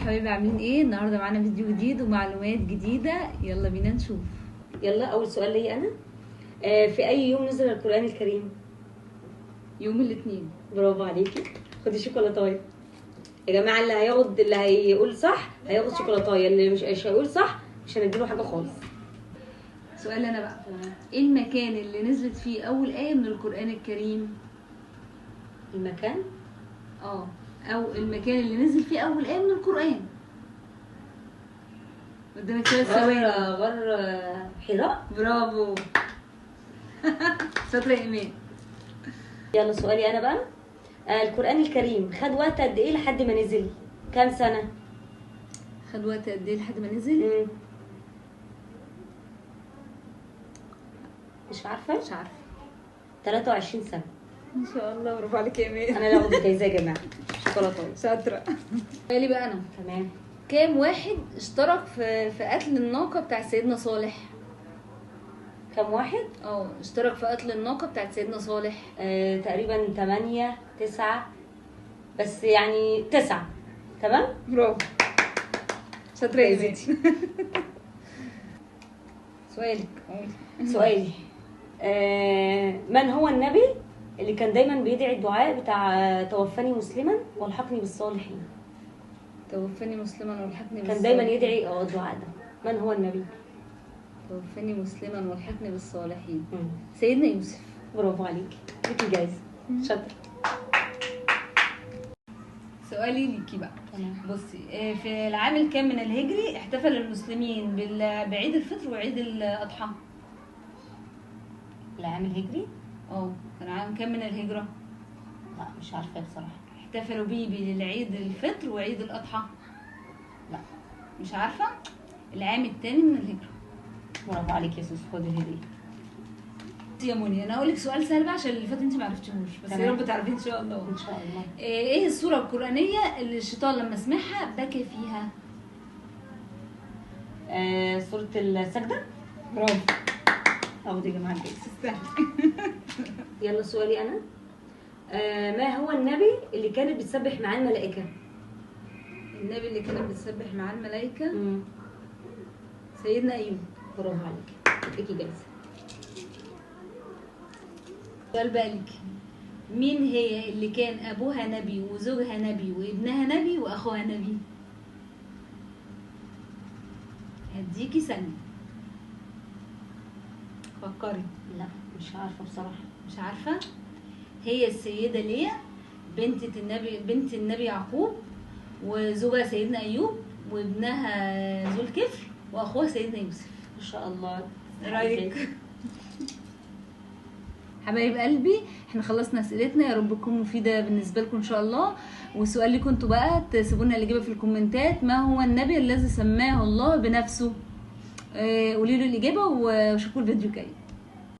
حبايبي عاملين ايه؟ النهارده معانا فيديو جديد ومعلومات جديده، يلا بينا نشوف. يلا اول سؤال لي انا. في اي يوم نزل القرآن الكريم؟ يوم الاثنين. برافو عليكي. خدي شوكولاتايه يا جماعه. اللي هيقول صح هياخد شوكولاتايه، اللي مش هيقول صح مش هنديله حاجه خالص. سؤال انا بقى، ايه المكان اللي نزلت فيه اول ايه من القرآن الكريم؟ المكان او المكان اللي نزل فيه اول ايه من القرآن. قدامك 3 ثواني. غار حراء. برافو. شاطره يا ايمان. يلا سؤالي انا بقى. القرآن الكريم خد وقت قد ايه لحد ما نزل؟ كام سنه؟ خد وقت قد ايه لحد ما نزل؟ مش عارفه. 23 سنه. ان شاء الله. برافو عليك يا ايمان. انا اللي هاخد الجايزه يا جماعه. شوكولاته. شاطره. سؤالي بقى انا. تمام. كام واحد اشترك في قتل الناقه بتاع سيدنا صالح؟ كم واحد؟ اشترك في قتل الناقه بتاعت سيدنا صالح. تقريبا 8 9، بس يعني 9. تمام. برافو. شاطره يا بنتي. سؤالي. من هو النبي اللي كان دايما بيدعي الدعاء بتاع توفني مسلما والحقني بالصالحين؟ توفني مسلما والحقني بالصالحين. كان دايما يدعي الدعاء ده. من هو النبي؟ توفني مسلما والحقني بالصالحين. سيدنا يوسف. برافو عليكي، ليكي جايزه. شاطره. سؤالي ليكي بقى. تمام. بصي، في العام الكام من الهجري احتفل المسلمين بعيد الفطر وعيد الاضحى؟ العام الهجري؟ كان عام كام من الهجره؟ لا مش عارفه بصراحه. احتفلوا بيه بالعيد الفطر وعيد الاضحى؟ لا مش عارفه. العام الثاني من الهجره. برافو عليكي يا سوسو، خدي الهديه. يا منى انا هقول لك سؤال سهل بقى عشان اللي فات انت ما عرفتيهوش، بس يا رب تعرفيه ان شاء الله. ان شاء الله. ايه السوره القرانيه اللي الشيطان لما سمعها بكى فيها؟ سوره السجده. برافو. اخد يا جماعه الجايزه. تستاهلي. يلا سؤالي انا. ما هو النبي اللي كانت بتسبح معاه الملائكه؟ النبي اللي كانت بتسبح معاه الملائكه؟ سيدنا ايوب. برافو عليكي، ليكي جايزه. سؤال بقى ليكي. مين هي اللي كان ابوها نبي وزوجها نبي وابنها نبي واخوها نبي؟ هديكي ثانيه فكري. لا مش عارفه بصراحه. مش عارفه. هي السيده ليا بنت النبي يعقوب، وزوجها سيدنا ايوب، وابنها ذو الكفل، واخوها سيدنا يوسف. ما شاء الله. ايه رايك؟ حبايب قلبي، احنا خلصنا اسئلتنا، يا رب تكون مفيده بالنسبه لكم ان شاء الله. والسؤال لكم انتوا بقى تسيبوا لنا الاجابه في الكومنتات. ما هو النبي الذي سماه الله بنفسه؟ قولوا لي الاجابه وشوفوا الفيديو الجاي.